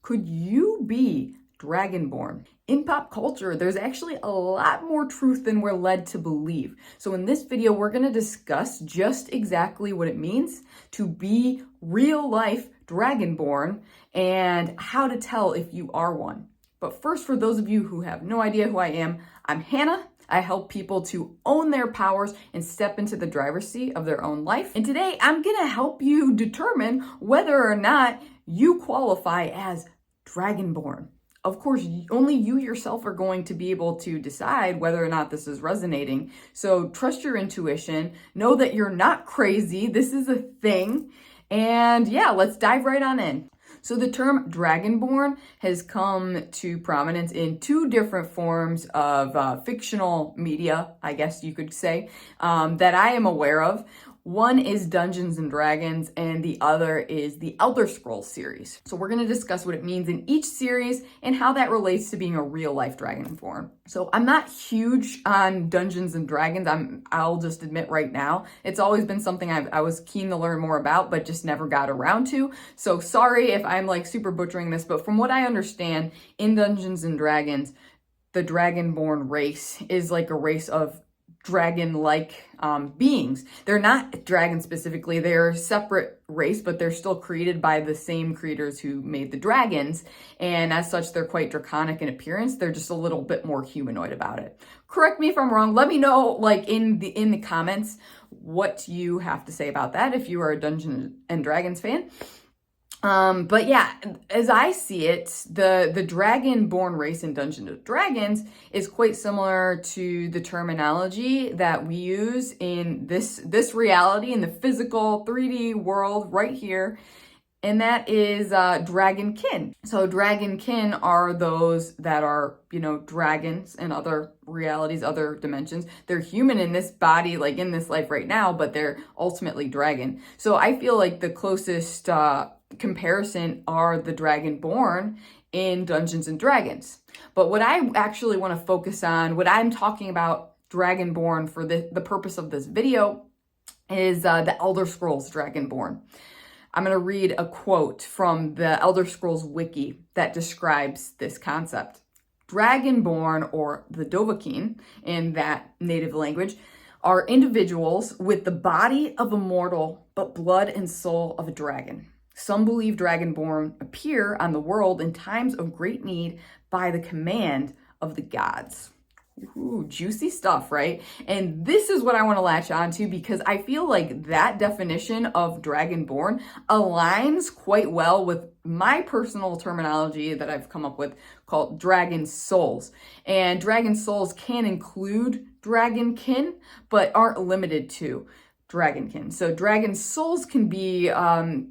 Could you be Dragonborn? In pop culture, there's actually a lot more truth than we're led to believe. So in this video, we're going to discuss just exactly what it means to be real life Dragonborn and how to tell if you are one. But first, for those of you who have no idea who I am, I'm Hannah. I help people to own their powers and step into the driver's seat of their own life. And today I'm gonna help you determine whether or not you qualify as Dragonborn. Of course, only you yourself are going to be able to decide whether or not this is resonating. So trust your intuition, know that you're not crazy, this is a thing. And yeah, let's dive right on in. So the term Dragonborn has come to prominence in two different forms of fictional media, I guess you could say, that I am aware of. One is Dungeons and Dragons, and the other is the Elder Scrolls series. So we're going to discuss what it means in each series and how that relates to being a real-life Dragonborn. So I'm not huge on Dungeons and Dragons. I'll just admit right now, it's always been something I was keen to learn more about, but just never got around to. So sorry if I'm like super butchering this, but from what I understand, in Dungeons and Dragons, the Dragonborn race is like a race of dragon-like beings. They're not dragons specifically, they're a separate race, but they're still created by the same creators who made the dragons, and as such they're quite draconic in appearance. They're just a little bit more humanoid about it. Correct me if I'm wrong, let me know like in the comments what you have to say about that if you are a Dungeons and Dragons fan. But yeah, as I see it, the Dragonborn race in Dungeons and Dragons is quite similar to the terminology that we use in this reality, in the physical 3D world right here, and that is dragonkin. So dragonkin are those that are, you know, dragons in other realities, other dimensions. They're human in this body, like in this life right now, but they're ultimately dragon. So I feel like the closest comparison are the Dragonborn in Dungeons and Dragons. But what I actually want to focus on, what I'm talking about Dragonborn for the purpose of this video, is the Elder Scrolls Dragonborn. I'm going to read a quote from the Elder Scrolls wiki that describes this concept. Dragonborn, or the Dovahkiin in that native language, are individuals with the body of a mortal but blood and soul of a dragon. Some believe Dragonborn appear on the world in times of great need by the command of the gods. Ooh, juicy stuff, right? And this is what I want to latch on to because I feel like that definition of Dragonborn aligns quite well with my personal terminology that I've come up with called dragon souls. And dragon souls can include dragonkin, but aren't limited to dragonkin. So dragon souls can be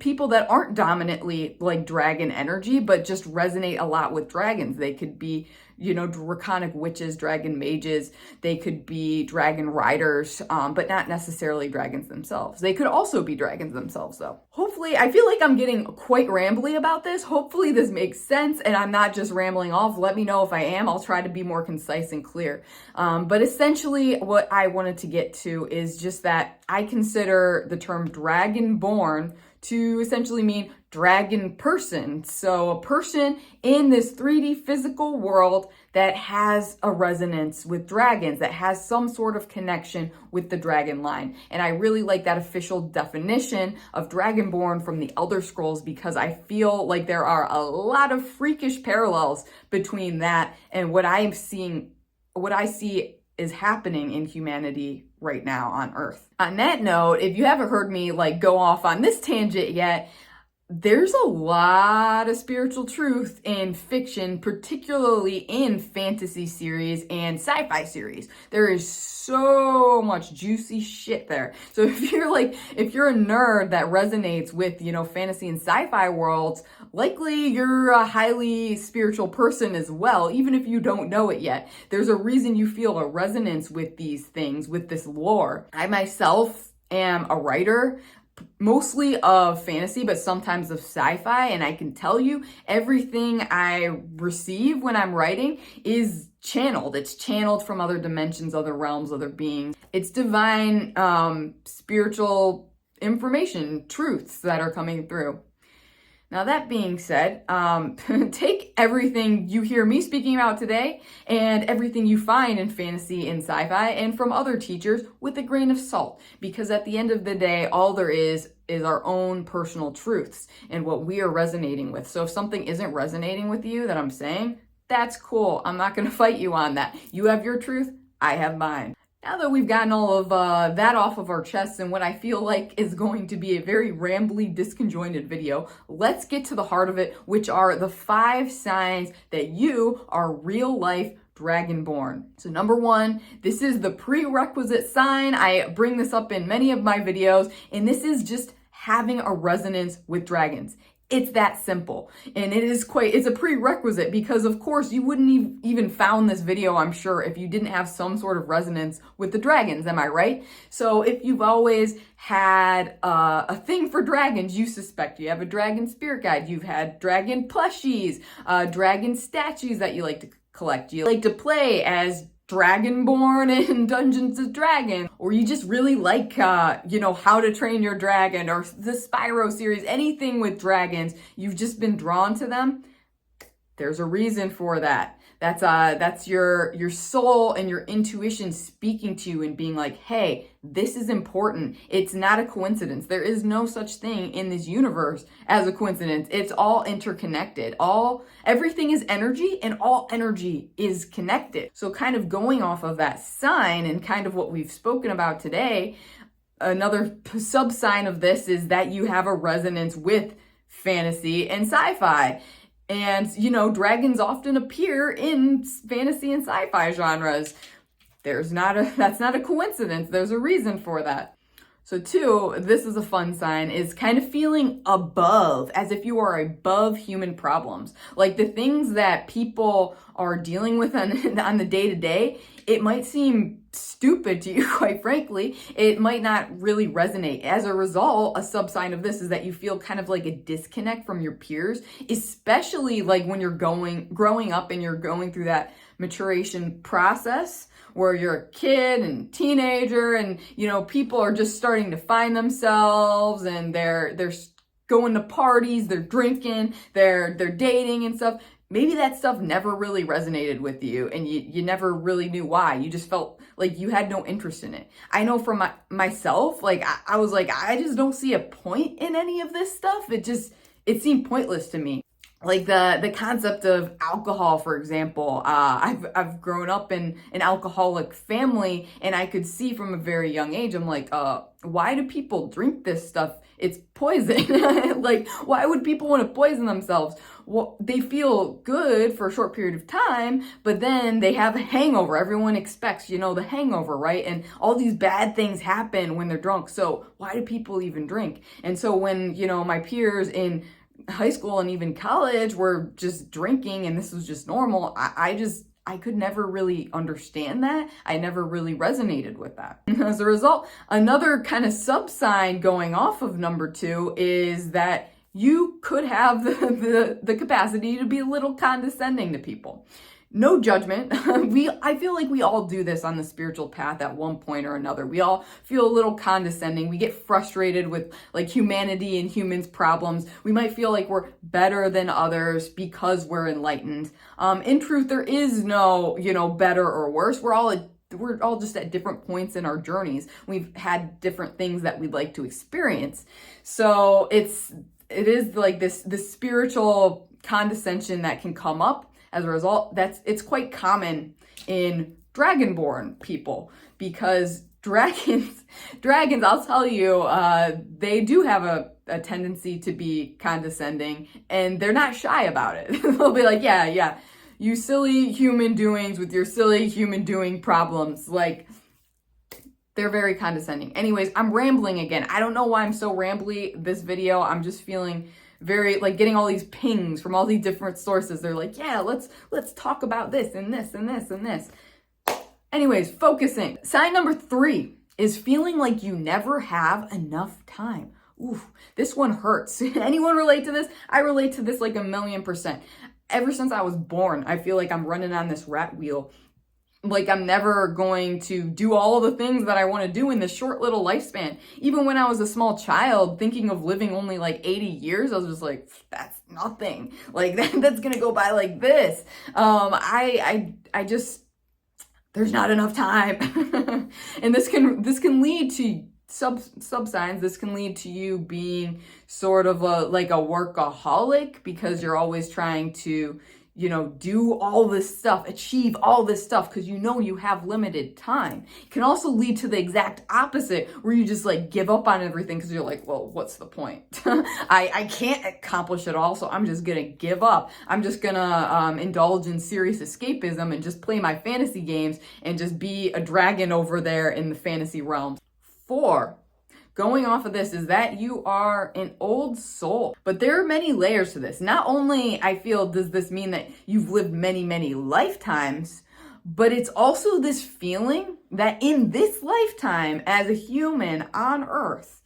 people that aren't dominantly like dragon energy, but just resonate a lot with dragons. They could be, you know, draconic witches, dragon mages. They could be dragon riders, but not necessarily dragons themselves. They could also be dragons themselves though. Hopefully, I feel like I'm getting quite rambly about this. Hopefully this makes sense and I'm not just rambling off. Let me know if I am. I'll try to be more concise and clear. But essentially what I wanted to get to is just that I consider the term Dragonborn to essentially mean dragon person. So a person in this 3D physical world that has a resonance with dragons, that has some sort of connection with the dragon line. And I really like that official definition of Dragonborn from the Elder Scrolls because I feel like there are a lot of freakish parallels between that and what I see is happening in humanity right now on Earth. On that note, if you haven't heard me like go off on this tangent yet, there's a lot of spiritual truth in fiction, particularly in fantasy series and sci-fi series. There is so much juicy shit there. So if you're a nerd that resonates with, you know, fantasy and sci-fi worlds, likely you're a highly spiritual person as well, even if you don't know it yet. There's a reason you feel a resonance with these things, with this lore. I myself am a writer, mostly of fantasy, but sometimes of sci-fi. And I can tell you everything I receive when I'm writing is channeled. It's channeled from other dimensions, other realms, other beings. It's divine, spiritual information, truths that are coming through. Now, that being said, take everything you hear me speaking about today and everything you find in fantasy and sci-fi and from other teachers with a grain of salt, because at the end of the day, all there is our own personal truths and what we are resonating with. So if something isn't resonating with you that I'm saying, that's cool. I'm not going to fight you on that. You have your truth, I have mine. Now that we've gotten all of that off of our chests and what I feel like is going to be a very rambly, disconjointed video, let's get to the heart of it, which are the 5 signs that you are real life Dragonborn. So number 1, this is the prerequisite sign. I bring this up in many of my videos, and this is just having a resonance with dragons. It's that simple. And it's a prerequisite, because of course you wouldn't even found this video, I'm sure, if you didn't have some sort of resonance with the dragons, am I right? So if you've always had a thing for dragons, you suspect you have a dragon spirit guide, you've had dragon plushies, dragon statues that you like to collect, you like to play as Dragonborn in Dungeons & Dragons, or you just really like, How to Train Your Dragon, or the Spyro series, anything with dragons, you've just been drawn to them. There's a reason for that. That's your soul and your intuition speaking to you and being like, hey, this is important. It's not a coincidence. There is no such thing in this universe as a coincidence. It's all interconnected. Everything is energy, and all energy is connected. So kind of going off of that sign and kind of what we've spoken about today, another sub-sign of this is that you have a resonance with fantasy and sci-fi. And, dragons often appear in fantasy and sci-fi genres. That's not a coincidence. There's a reason for that. So 2, this is a fun sign, is kind of feeling above, as if you are above human problems. Like the things that people are dealing with on the day-to-day, it might seem stupid to you, quite frankly. It might not really resonate. As a result, a sub-sign of this is that you feel kind of like a disconnect from your peers, especially like when you're growing up and you're going through that maturation process where you're a kid and teenager, and people are just starting to find themselves, and they're going to parties, they're drinking, they're dating and stuff. Maybe that stuff never really resonated with you, and you never really knew why. You just felt like you had no interest in it. I know from myself, like I was like, I just don't see a point in any of this stuff. It seemed pointless to me. Like the concept of alcohol, for example. I've grown up in an alcoholic family, and I could see from a very young age, I'm like, why do people drink this stuff? It's poison. Like, why would people want to poison themselves? Well, they feel good for a short period of time, but then they have a hangover. Everyone expects, the hangover, right? And all these bad things happen when they're drunk. So why do people even drink? And so when, my peers in high school and even college were just drinking and this was just normal, I could never really understand that. I never really resonated with that. As a result, another kind of sub-sign going off of number 2 is that you could have the capacity to be a little condescending to people. No judgment. I feel like we all do this on the spiritual path at one point or another. We all feel a little condescending. We get frustrated with like humanity and humans' problems. We might feel like we're better than others because we're enlightened. In truth, there is no, better or worse. We're all just at different points in our journeys. We've had different things that we'd like to experience. So it is like this spiritual condescension that can come up. As a result, it's quite common in Dragonborn people, because dragons, I'll tell you, they do have a tendency to be condescending, and they're not shy about it. They'll be like, yeah, you silly human doings with your silly human doing problems. Like, they're very condescending. Anyways, I'm rambling again. I don't know why I'm so rambly this video. I'm just feeling very like getting all these pings from all these different sources. They're like, yeah, let's talk about this and this and this and this. Anyways, focusing. Sign number 3 is feeling like you never have enough time. Ooh, this one hurts. Anyone relate to this? I relate to this like 1,000,000%. Ever since I was born, I feel like I'm running on this rat wheel. like I'm never going to do all the things that I want to do in this short little lifespan. Even when I was a small child, thinking of living only like 80 years, I was just like, that's nothing. Like that's gonna go by like this. I just, there's not enough time. And this can lead to sub signs. This can lead to you being sort of like a workaholic, because you're always trying to, you know, do all this stuff, achieve all this stuff, because you know you have limited time. It can also lead to the exact opposite, where you just like give up on everything because you're like, well, what's the point? I can't accomplish it all, so I'm just gonna give up. I'm just gonna indulge in serious escapism and just play my fantasy games and just be a dragon over there in the fantasy realm. 4. Going off of this is that you are an old soul. But there are many layers to this. Not only, I feel, does this mean that you've lived many, many lifetimes, but it's also this feeling that in this lifetime as a human on Earth,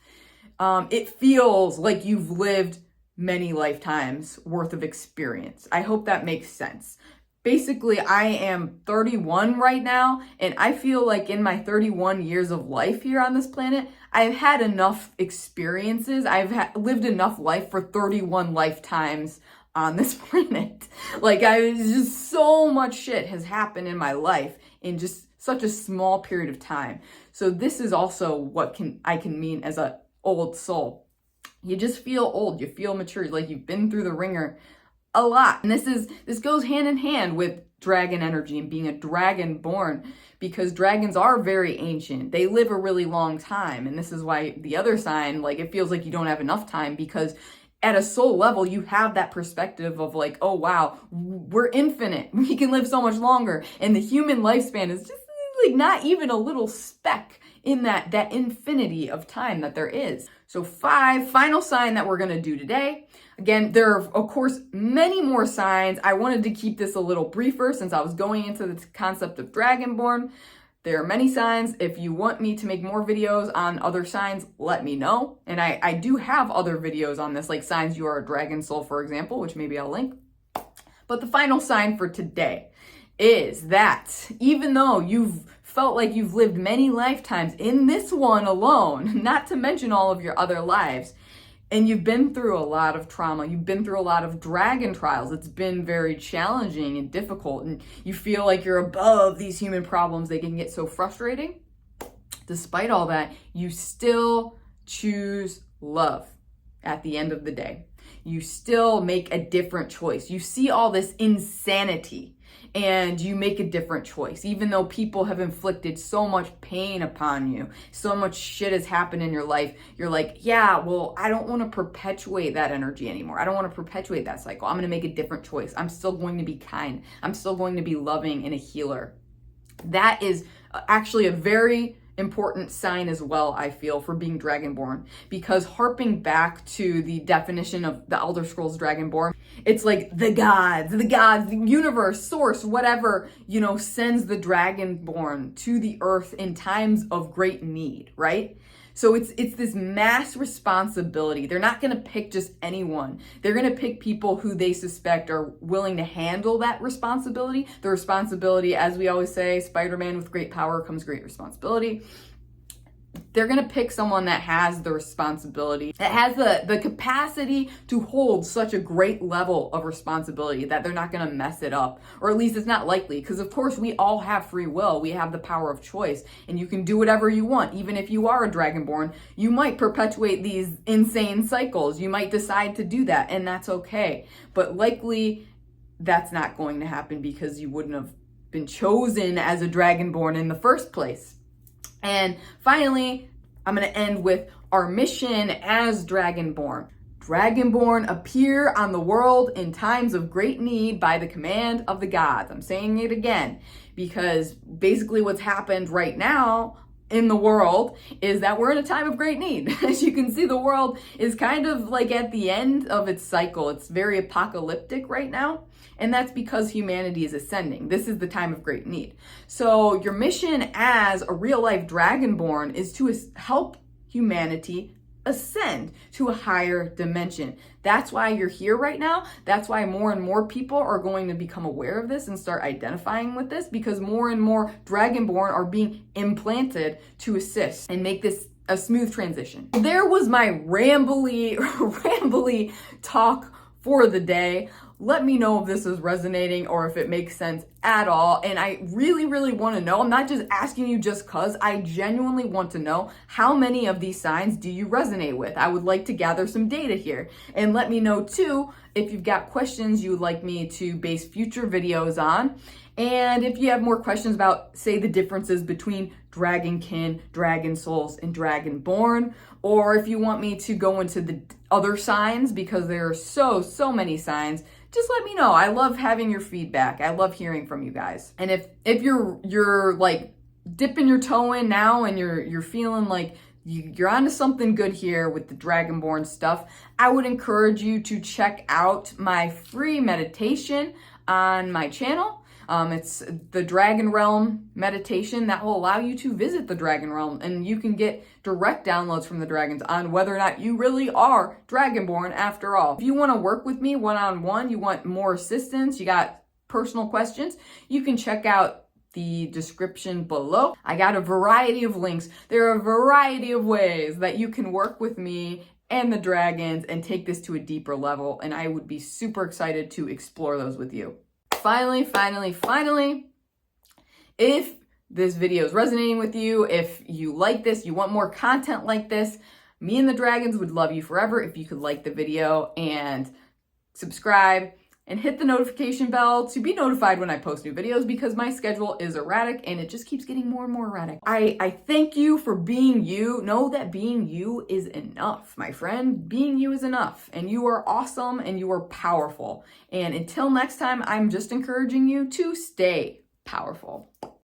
it feels like you've lived many lifetimes worth of experience. I hope that makes sense. Basically, I am 31 right now, and I feel like in my 31 years of life here on this planet, I've had enough experiences. I've lived enough life for 31 lifetimes on this planet. Like, just so much shit has happened in my life in just such a small period of time. So this is also what I can mean as a old soul. You just feel old. You feel mature. Like you've been through the ringer a lot. And this goes hand in hand with dragon energy and being a dragonborn, because dragons are very ancient. They live a really long time. And this is why the other sign, like, it feels like you don't have enough time, because at a soul level, you have that perspective of like, oh wow, we're infinite. We can live so much longer. And the human lifespan is just like not even a little speck in that infinity of time that there is. So 5, final sign that we're gonna do today. Again, there are, of course, many more signs. I wanted to keep this a little briefer since I was going into the concept of Dragonborn. There are many signs. If you want me to make more videos on other signs, let me know. And I do have other videos on this, like signs you are a dragon soul, for example, which maybe I'll link. But the final sign for today is that even though you've felt like you've lived many lifetimes in this one alone, not to mention all of your other lives, and you've been through a lot of trauma, you've been through a lot of dragon trials, it's been very challenging and difficult, and you feel like you're above these human problems, they can get so frustrating. Despite all that, you still choose love at the end of the day. You still make a different choice. You see all this insanity and you make a different choice. Even though people have inflicted so much pain upon you, so much shit has happened in your life, you're like, yeah, well, I don't want to perpetuate that energy anymore. I don't want to perpetuate that cycle. I'm going to make a different choice. I'm still going to be kind. I'm still going to be loving and a healer. That is actually a very important sign as well, I feel, for being Dragonborn, because harping back to the definition of the Elder Scrolls Dragonborn, it's like the gods, the universe, source, whatever, you know, sends the Dragonborn to the earth in times of great need, right? So it's this mass responsibility. They're not going to pick just anyone. They're going to pick people who they suspect are willing to handle that responsibility. The responsibility, as we always say, Spider-Man, with great power comes great responsibility. They're going to pick someone that has the responsibility, that has the capacity to hold such a great level of responsibility that they're not going to mess it up. Or at least it's not likely, because of course we all have free will. We have the power of choice, and you can do whatever you want. Even if you are a Dragonborn, you might perpetuate these insane cycles. You might decide to do that, and that's okay. But likely that's not going to happen, because you wouldn't have been chosen as a Dragonborn in the first place. And finally, I'm going to end with our mission as Dragonborn. Dragonborn appear on the world in times of great need by the command of the gods. I'm saying it again, because basically what's happened right now in the world is that we're in a time of great need. As you can see, the world is kind of like at the end of its cycle. It's very apocalyptic right now. And that's because humanity is ascending. This is the time of great need. So your mission as a real life Dragonborn is to help humanity ascend to a higher dimension. That's why you're here right now. That's why more and more people are going to become aware of this and start identifying with this, because more and more Dragonborn are being implanted to assist and make this a smooth transition. There was my rambly talk for the day. Let me know if this is resonating or if it makes sense at all. And I really want to know. I'm not just asking you just cause. I genuinely want to know, how many of these signs do you resonate with? I would like to gather some data here. And let me know too if you've got questions you would like me to base future videos on. And if you have more questions about, say, the differences between dragonkin, dragon souls, and dragonborn, or if you want me to go into the other signs, because there are so many signs, just let me know. I love having your feedback. I love hearing from you guys. And if you're like dipping your toe in now and you're feeling like you're onto something good here with the Dragonborn stuff, I would encourage you to check out my free meditation on my channel. It's the Dragon Realm meditation that will allow you to visit the Dragon Realm, and you can get direct downloads from the dragons on whether or not you really are Dragonborn after all. If you want to work with me one-on-one, you want more assistance, you got personal questions, you can check out the description below. I got a variety of links. There are a variety of ways that you can work with me and the dragons and take this to a deeper level, and I would be super excited to explore those with you. Finally, if this video is resonating with you, if you like this, you want more content like this, me and the dragons would love you forever if you could like the video and subscribe and hit the notification bell to be notified when I post new videos, because my schedule is erratic and it just keeps getting more and more erratic. I thank you for being you. Know that being you is enough, my friend. Being you is enough, and you are awesome and you are powerful. And until next time, I'm just encouraging you to stay powerful.